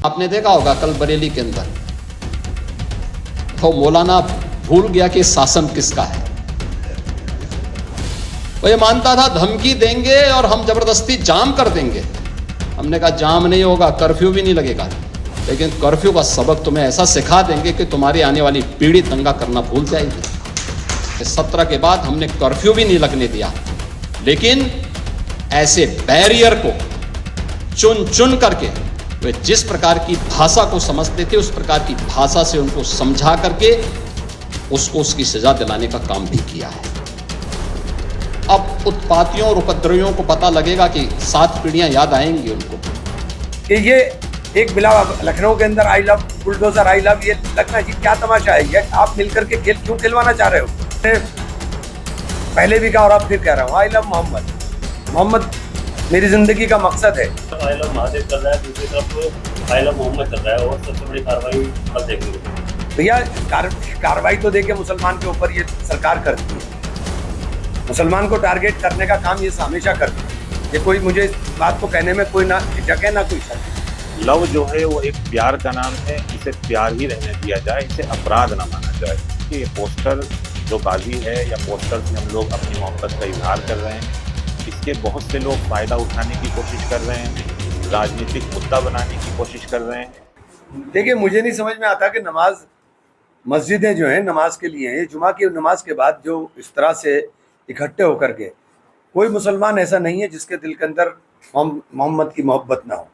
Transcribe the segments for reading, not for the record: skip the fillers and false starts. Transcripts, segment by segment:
आपने देखा होगा कल बरेली के अंदर तो मौलाना भूल गया कि शासन किसका है। वो ये मानता था धमकी देंगे और हम जबरदस्ती जाम कर देंगे। हमने कहा जाम नहीं होगा, कर्फ्यू भी नहीं लगेगा, लेकिन कर्फ्यू का सबक तुम्हें ऐसा सिखा देंगे कि तुम्हारी आने वाली पीढ़ी दंगा करना भूल जाएगी। 17 के बाद हमने कर्फ्यू भी नहीं लगने दिया, लेकिन ऐसे बैरियर को चुन चुन करके वे जिस प्रकार की भाषा को समझते थे उस प्रकार की भाषा से उनको समझा करके उसको उसकी सजा दिलाने का काम भी किया है। अब उत्पातियों और उपद्रवियों को पता लगेगा कि 7 पीढ़ियां याद आएंगी उनको कि ये एक बिला लखनऊ के अंदर I love bulldozer I love ये लगना जी क्या तमाशा है। ये आप मिलकर के खेल क्यों खिलवाना चाह रहे हो? पहले भी कहा और अब फिर कह रहा हूँ, आई लव मोहम्मद। मोहम्मद मेरी जिंदगी का मकसद है। आई लव महादेव चल रहा है, दूसरी तरफ आई लव मोहम्मद चल रहा है और सबसे बड़ी कार्रवाई कल देखने को मिली। भैया कार्रवाई तो देखिए मुसलमान के ऊपर ये सरकार करती है। मुसलमान को टारगेट करने का काम ये हमेशा करती है। ये कोई मुझे इस बात को कहने में कोई ना झिझक है ना कोई शक। लव जो है वो एक प्यार का नाम है, इसे प्यार ही रहने दिया जाए, इसे अपराध ना माना जाए। कि ये पोस्टर जो बाजी है या पोस्टर से हम लोग अपनी मोहब्बत का इजहार कर रहे हैं, इसके बहुत से लोग फ़ायदा उठाने की कोशिश कर रहे हैं, राजनीतिक मुद्दा बनाने की कोशिश कर रहे हैं। देखिए मुझे नहीं समझ में आता कि नमाज मस्जिदें जो हैं नमाज के लिए हैं, जुमा की नमाज के बाद जो इस तरह से इकट्ठे होकर के कोई मुसलमान ऐसा नहीं है जिसके दिल के अंदर मोहम्मद की मोहब्बत ना हो।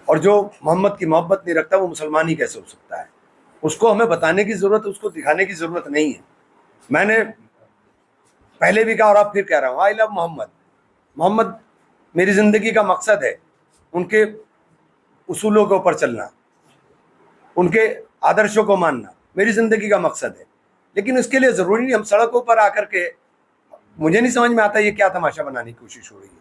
और जो मोहम्मद की मोहब्बत नहीं रखता वो मुसलमान ही कैसे हो सकता है? उसको हमें बताने की ज़रूरत, उसको दिखाने की ज़रूरत नहीं है। मैंने पहले भी कहा और अब फिर कह रहा हूँ, आई लव मोहम्मद। मोहम्मद मेरी ज़िंदगी का मकसद है। उनके उसूलों के ऊपर चलना, उनके आदर्शों को मानना मेरी ज़िंदगी का मकसद है। लेकिन इसके लिए ज़रूरी नहीं हम सड़कों पर आकर के, मुझे नहीं समझ में आता ये क्या तमाशा बनाने की कोशिश हो रही है।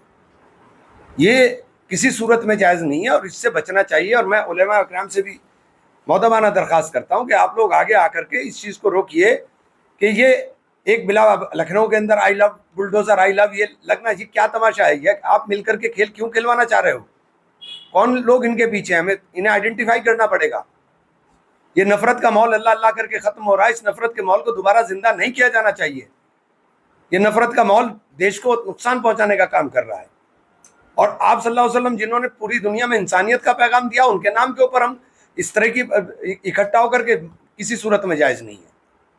ये किसी सूरत में जायज़ नहीं है और इससे बचना चाहिए। और मैं उलेमा इकराम से भी मौदबाना दरख्वास्त करता हूँ कि आप लोग आगे आकर के इस चीज़ को रोकिए कि ये एक बिला लखनऊ के अंदर I love bulldozer I love ये लगना जी क्या तमाशा है। ये आप मिलकर के खेल क्यों खिलवाना चाह रहे हो? कौन लोग इनके पीछे हैं? हमें इन्हें आइडेंटिफाई करना पड़ेगा। ये नफरत का माहौल अल्लाह अल्लाह करके ख़त्म हो रहा है। इस नफरत के माहौल को दोबारा जिंदा नहीं किया जाना चाहिए। ये नफरत का माहौल देश को नुकसान पहुंचाने का काम कर रहा है। और आप सल्लल्लाहु अलैहि वसल्लम जिन्होंने पूरी दुनिया में इंसानियत का पैगाम दिया, उनके नाम के ऊपर हम इस तरह की इकट्ठा होकर के किसी सूरत में जायज़ नहीं है।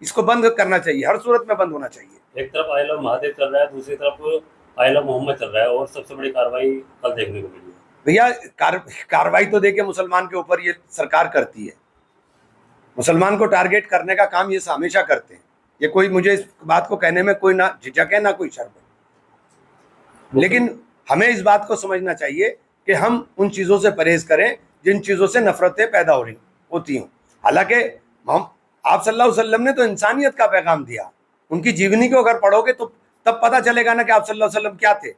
इसको बंद करना चाहिए, हर सूरत में बंद होना चाहिए। एक तरफ आई लव महादेव चल रहा है, दूसरी तरफ आई लव मोहम्मद चल रहा है और सबसे बड़ी कार्रवाई कल देखने को मिली। भैया कार्रवाई तो देखिए मुसलमान के ऊपर ये सरकार करती है। मुसलमान को टारगेट करने का काम ये हमेशा करते हैं। ये कोई मुझे इस बात को कहने में कोई ना झिझक है ना कोई शर्म है। लेकिन हमें इस बात को समझना चाहिए कि हम उन चीज़ों से परहेज करें जिन चीज़ों से नफरतें पैदा होती हों। हालांकि आप सल्लल्लाहु अलैहि वसल्लम ने तो इंसानियत का पैगाम दिया। उनकी जीवनी को अगर पढ़ोगे तो तब पता चलेगा ना कि आप सल्लल्लाहु अलैहि वसल्लम क्या थे।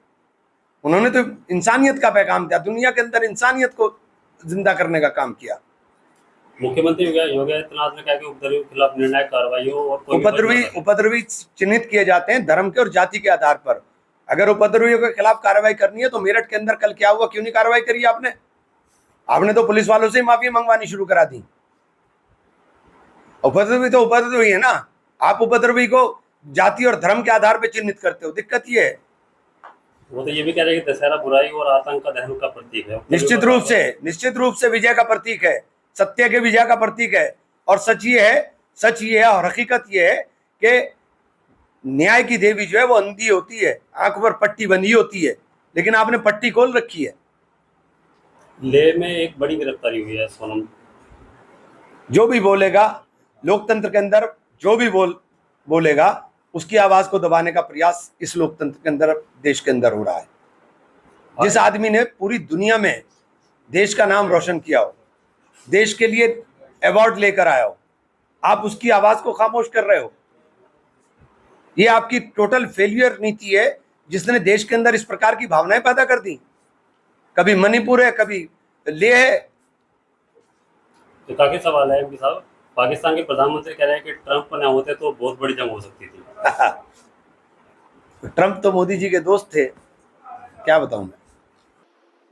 उन्होंने तो इंसानियत का पैगाम दिया, दुनिया के अंदर इंसानियत को जिंदा करने का काम किया। मुख्यमंत्री योगी आदित्यनाथ ने कहा कि उपद्रवियों के खिलाफ निर्णायक कार्रवाई हो और उपद्रवी चिन्हित किए जाते हैं धर्म के और जाति के आधार पर। अगर उपद्रवियों के खिलाफ कार्रवाई करनी है तो मेरठ के अंदर कल क्या हुआ, क्यों नहीं कार्रवाई करी आपने? आपने तो पुलिस वालों से ही माफी मंगवानी शुरू करा दी। उपद्रवी तो उपद्रवी है ना। आप उपद्रवी को जाति और धर्म के आधार पर चिन्हित करते हो, दिक्कत ये है। वो तो ये भी कह रहे हैं कि दशहरा बुराई और आतंक का दहन का प्रतीक है। निश्चित रूप से विजय का प्रतीक है, सत्य के विजय का प्रतीक है। और सच ये है और हकीकत ये है कि न्याय की देवी जो है वो अंधी होती है, आंख पर पट्टी बंधी होती है, लेकिन आपने पट्टी खोल रखी है। लेह में एक बड़ी गिरफ्तारी हुई है सोनम। जो भी बोलेगा लोकतंत्र के अंदर, जो भी बोलेगा उसकी आवाज को दबाने का प्रयास इस लोकतंत्र के अंदर, देश के अंदर हो रहा है। जिस आदमी ने पूरी दुनिया में देश का नाम रोशन किया हो, देश के लिए अवार्ड लेकर आया हो, आप उसकी आवाज को खामोश कर रहे हो। ये आपकी टोटल फेलियर नीति है जिसने देश के अंदर इस प्रकार की भावनाएं पैदा कर दी। कभी मणिपुर है, कभी लेह है। तो काफी सवाल है एमपी साहब, पाकिस्तान के प्रधानमंत्री कह रहे हैं कि ट्रंप न होते तो बहुत बड़ी जंग हो सकती थी। ट्रंप तो मोदी जी के दोस्त थे, क्या बताऊं मैं।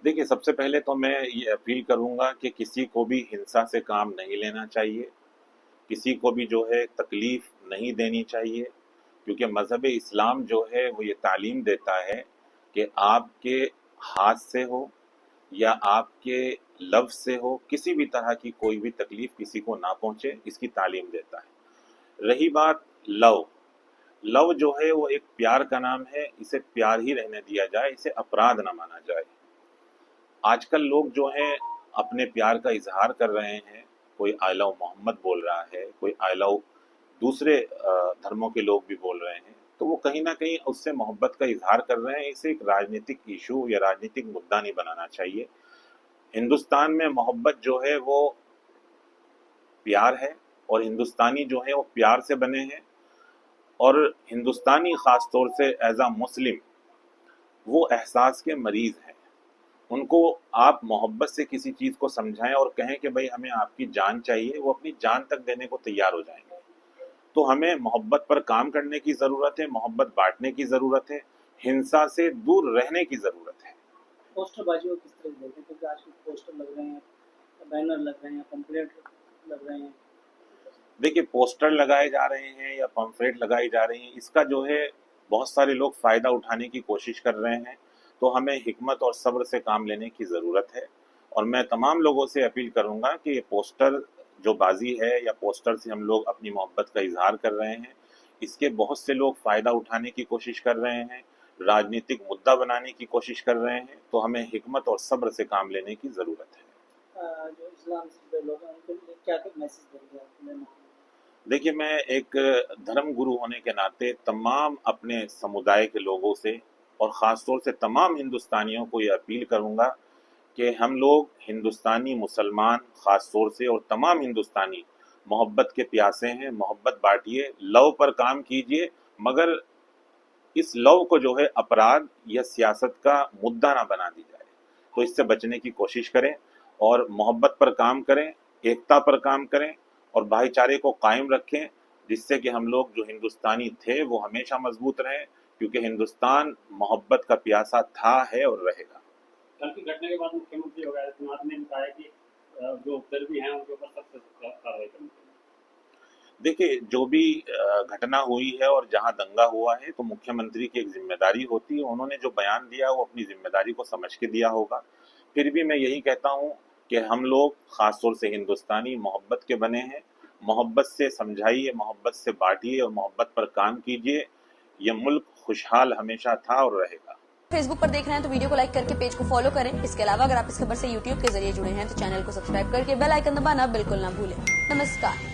देखिए, सबसे पहले तो मैं ये अपील करूंगा कि किसी को भी हिंसा से काम नहीं लेना चाहिए, किसी को भी जो है तकलीफ नहीं देनी चाहिए, क्योंकि मज़हब इस्लाम जो है वो ये तालीम देता है कि आपके हाथ से हो या आपके लफ्ज़ से हो, किसी भी तरह की कोई भी तकलीफ किसी को ना पहुंचे, इसकी तालीम देता है। रही बात लव, लव जो है वो एक प्यार का नाम है, इसे प्यार ही रहने दिया जाए, इसे अपराध ना माना जाए। आजकल लोग जो हैं अपने प्यार का इजहार कर रहे हैं, कोई आई लव मोहम्मद बोल रहा है, कोई आई लव दूसरे धर्मों के लोग भी बोल रहे हैं, तो वो कहीं ना कहीं उससे मोहब्बत का इजहार कर रहे हैं। इसे एक राजनीतिक इशू या राजनीतिक मुद्दा नहीं बनाना चाहिए। हिंदुस्तान में मोहब्बत जो है वो प्यार है, और हिंदुस्तानी जो है वो प्यार से बने हैं, और हिंदुस्तानी ख़ास तौर से एज आ मुस्लिम वो एहसास के मरीज़ हैं। उनको आप मोहब्बत से किसी चीज़ को समझाएं और कहें कि भाई हमें आपकी जान चाहिए, वो अपनी जान तक देने को तैयार हो जाएंगे। तो हमें मोहब्बत पर काम करने की ज़रूरत है, मोहब्बत बांटने की ज़रूरत है, हिंसा से दूर रहने की ज़रूरत है। पोस्टरबाजी को किस तरह देखते हैं, क्योंकि आजकल पोस्टर लग रहे हैं, बैनर लग रहे हैं, पंपलेट लग रहे हैं। देखिए, पोस्टर लगाए जा रहे हैं या पंफलेट लगाई जा रही हैं, इसका जो है बहुत सारे लोग फ़ायदा उठाने की कोशिश कर रहे हैं। तो हमें हिकमत और सब्र से काम लेने की ज़रूरत है, और मैं तमाम लोगों से अपील करूंगा कि ये पोस्टर जो बाजी है या पोस्टर से हम लोग अपनी मोहब्बत का इजहार कर रहे हैं, इसके बहुत से लोग फ़ायदा उठाने की कोशिश कर रहे हैं, राजनीतिक मुद्दा बनाने की कोशिश कर रहे हैं। तो हमें हिकमत और सब्र से काम लेने की ज़रूरत है। जो इस्लाम से जुड़े लोग हैं उनके लिए क्या मैसेज देंगे आप? देखिए, मैं एक धर्म गुरु होने के नाते तमाम अपने समुदाय के लोगों से और ख़ास तौर से तमाम हिंदुस्तानियों को ये अपील करूंगा कि हम लोग हिंदुस्तानी मुसलमान ख़ास तौर से और तमाम हिंदुस्तानी मोहब्बत के प्यासे हैं। मोहब्बत बांटिए, लव पर काम कीजिए, मगर इस लव को जो है अपराध या सियासत का मुद्दा ना बना दी जाए। तो इससे बचने की कोशिश करें और मोहब्बत पर काम करें, एकता पर काम करें और भाईचारे को कायम रखें, जिससे कि हम लोग जो हिंदुस्तानी थे वो हमेशा मजबूत रहें, क्योंकि हिंदुस्तान मोहब्बत का प्यासा था, है और रहेगा। कल की घटना के बाद मुख्यमंत्री योगी आदित्यनाथ ने बताया कि जो उपद्रवी हैं उनके ऊपर सख्त कार्रवाई करनी चाहिए। देखिए, जो भी घटना हुई है और जहां दंगा हुआ है, तो मुख्यमंत्री की एक जिम्मेदारी होती है। उन्होंने जो बयान दिया वो अपनी जिम्मेदारी को समझ के दिया होगा। फिर भी मैं यही कहता हूं कि हम लोग ख़ास तौर से हिंदुस्तानी मोहब्बत के बने हैं। मोहब्बत से समझाइए, मोहब्बत से बांटिए और मोहब्बत पर काम कीजिए। ये मुल्क खुशहाल हमेशा था और रहेगा। फेसबुक पर देख रहे हैं तो वीडियो को लाइक करके पेज को फॉलो करें। इसके अलावा अगर आप इस खबर से यूट्यूब के जरिए जुड़े हैं तो चैनल को सब्सक्राइब करके बेल आइकन दबाना बिल्कुल ना भूलें। नमस्कार।